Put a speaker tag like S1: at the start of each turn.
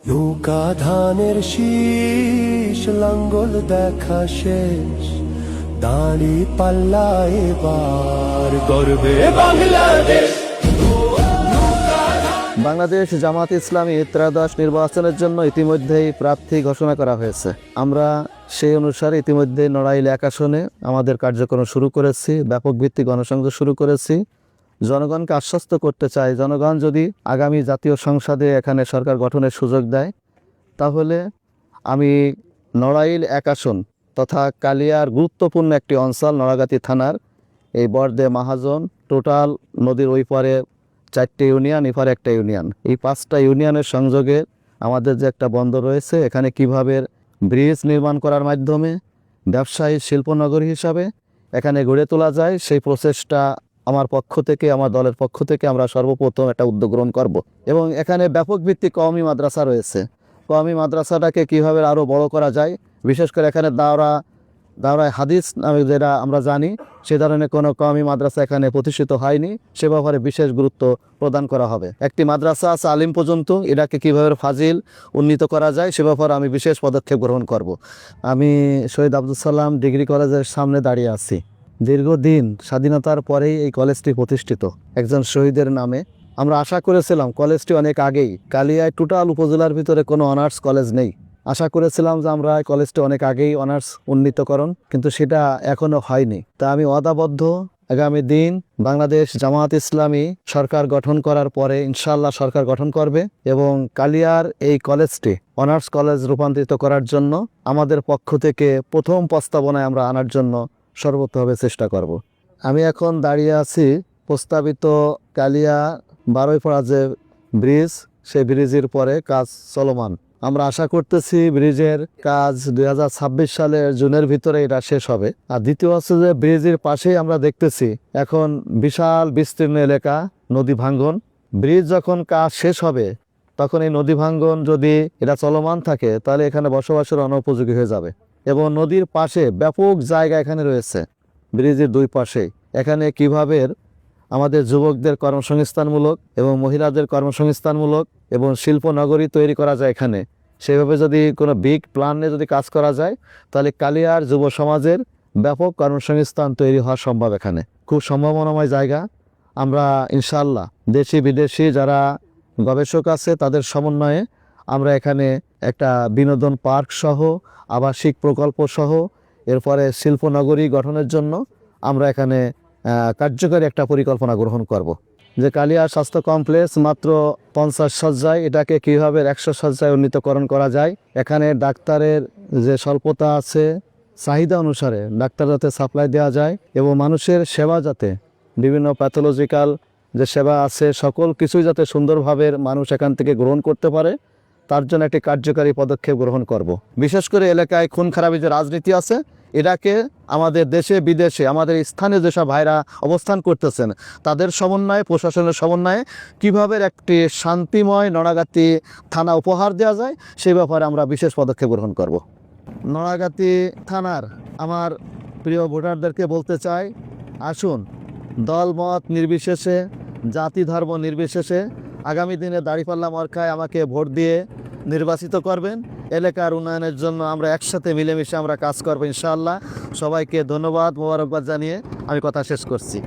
S1: নৌকা ধানের শীষ লাঙ্গল দেখা শেষ, দাঁড়ি পাল্লা এবার গর্বে বাংলাদেশ।
S2: বাংলাদেশ জামাত ইসলামী ত্রয়োদশ নির্বাচনের জন্য ইতিমধ্যেই প্রার্থী ঘোষণা করা হয়েছে। আমরা সেই অনুসারে ইতিমধ্যে নড়াইল 1 আসনে আমাদের কার্যক্রম শুরু করেছি, ব্যাপক ভিত্তিক গণসংযোগ শুরু করেছি। জনগণকে আশ্বস্ত করতে চাই, জনগণ যদি আগামী জাতীয় সংসদে এখানে সরকার গঠনের সুযোগ দেয়, তাহলে আমি নড়াইল 1 আসন তথা কালিয়ার গুরুত্বপূর্ণ একটি অঞ্চল নড়াগাতি থানার এই বর্দে মাহাজন টোটাল নদীর ওই পারে 4টে ইউনিয়ন, এপারে একটা ইউনিয়ন, এই 5টা ইউনিয়নের সংযোগে আমাদের যে একটা বন্দর রয়েছে, এখানে কিভাবে ব্রিজ নির্মাণ করার মাধ্যমে ব্যবসায়ী শিল্পনগরী হিসাবে এখানে গড়ে তোলা যায়, সেই প্রচেষ্টা আমার পক্ষ থেকে, আমার দলের পক্ষ থেকে আমরা সর্বপ্রথম একটা উদ্যোগ গ্রহণ করব। এবং এখানে ব্যাপক ভিত্তিক কওমি মাদ্রাসা রয়েছে, কওমি মাদ্রাসাটাকে কিভাবে আরও বড় করা যায়, বিশেষ করে এখানে দাওরায় হাদিস নামে যেটা আমরা জানি, সে ধরনের কোনো কওমি মাদ্রাসা এখানে প্রতিষ্ঠিত হয়নি, সে ব্যাপারে বিশেষ গুরুত্ব প্রদান করা হবে। একটি মাদ্রাসা আছে আলিম পর্যন্ত, এটাকে কীভাবে ফাজিল উন্নীত করা যায় সে ব্যাপারে আমি বিশেষ পদক্ষেপ গ্রহণ করব। আমি শহীদ আব্দুল সালাম ডিগ্রি কলেজের সামনে দাঁড়িয়ে আছি। দীর্ঘদিন স্বাধীনতার পরেই এই কলেজটি প্রতিষ্ঠিত একজন শহীদের নামে। আমরা আশা করেছিলাম কলেজটি অনেক আগেই, কালিয়ায় টোটাল উপজেলার ভিতরে কোনো অনার্স কলেজ নেই, আশা করেছিলাম যে আমরা কলেজটি অনেক আগেই অনার্স উন্নীতকরণ, কিন্তু সেটা এখনো হয়নি। তা আমি ওয়াদাবদ্ধ, আগামী দিন বাংলাদেশ জামাত ইসলামী সরকার গঠন করার পরে ইনশাআল্লাহ সরকার গঠন করবে এবং কালিয়ার এই কলেজটি অনার্স কলেজ রূপান্তরিত করার জন্য আমাদের পক্ষ থেকে প্রথম প্রস্তাবনায় আমরা আনার জন্য সর্বতভাবে চেষ্টা করব। আমি এখন দাঁড়িয়ে আছি প্রস্তাবিত কালিয়া 12 যে ব্রিজ, সেই ব্রিজের পরে কাজ চলমান। আমরা আশা করতেছি ব্রিজের কাজ 2026 সালের জুনের ভিতরে এটা শেষ হবে। আর দ্বিতীয় হচ্ছে যে ব্রিজের পাশেই আমরা দেখতেছি এখন বিশাল বিস্তীর্ণ এলাকা নদী ভাঙ্গন। ব্রিজ যখন কাজ শেষ হবে তখন এই নদী ভাঙ্গন যদি এটা চলমান থাকে, তাহলে এখানে বসবাসের অনুপযোগী হয়ে যাবে। এবং নদীর পাশে ব্যাপক জায়গা এখানে রয়েছে, ব্রিজের 2 পাশে। এখানে কিভাবে আমাদের যুবকদের কর্মসংস্থানমূলক এবং মহিলাদের কর্মসংস্থানমূলক এবং শিল্পনগরী তৈরি করা যায় এখানে, সেভাবে যদি কোনো বিগ প্ল্যান নিয়ে যদি কাজ করা যায়, তাহলে কালিয়ার যুব সমাজের ব্যাপক কর্মসংস্থান তৈরি হওয়া সম্ভব। এখানে খুব সম্ভাবনাময় জায়গা। আমরা ইনশাআল্লাহ দেশি বিদেশি যারা গবেষক আছে তাদের সমন্বয়ে আমরা এখানে একটা বিনোদন পার্ক সহ, আবাসিক প্রকল্প সহ, এরপরে শিল্পনগরী গঠনের জন্য আমরা এখানে কার্যকরী একটা পরিকল্পনা গ্রহণ করব। যে কালিয়া স্বাস্থ্য কমপ্লেক্স মাত্র 50 শয্যায়, এটাকে কীভাবে 100 শয্যায় উন্নীতকরণ করা যায়। এখানে ডাক্তারের যে স্বল্পতা আছে, চাহিদা অনুসারে ডাক্তার যাতে সাপ্লাই দেওয়া যায় এবং মানুষের সেবা যাতে, বিভিন্ন প্যাথোলজিক্যাল যে সেবা আছে সকল কিছুই যাতে সুন্দরভাবে মানুষ এখান থেকে গ্রহণ করতে পারে, তার জন্য একটি কার্যকারী পদক্ষেপ গ্রহণ করব। বিশেষ করে এলাকায় খুন খারাপি যে রাজনীতি আছে, এটাকে আমাদের দেশে বিদেশে আমাদের স্থানীয় যেসব ভাইরা অবস্থান করতেছেন তাদের সমন্বয়ে, প্রশাসনের সমন্বয়ে কীভাবে একটি শান্তিময় নড়াগাতি থানা উপহার দেওয়া যায় সেই ব্যাপারে আমরা বিশেষ পদক্ষেপ গ্রহণ করব। নড়াগাতি থানার আমার প্রিয় ভোটারদেরকে বলতে চাই, আসুন দল মত নির্বিশেষে, জাতি ধর্ম নির্বিশেষে আগামী দিনে দাঁড়িপাল্লা মার্কায় আমাকে ভোট দিয়ে নির্বাচিত করবেন। এলাকার উন্নয়নের জন্য আমরা একসাথে মিলেমিশে আমরা কাজ করবো ইনশাআল্লাহ। সবাইকে ধন্যবাদ, মোবারকবাদ জানিয়ে আমি কথা শেষ করছি।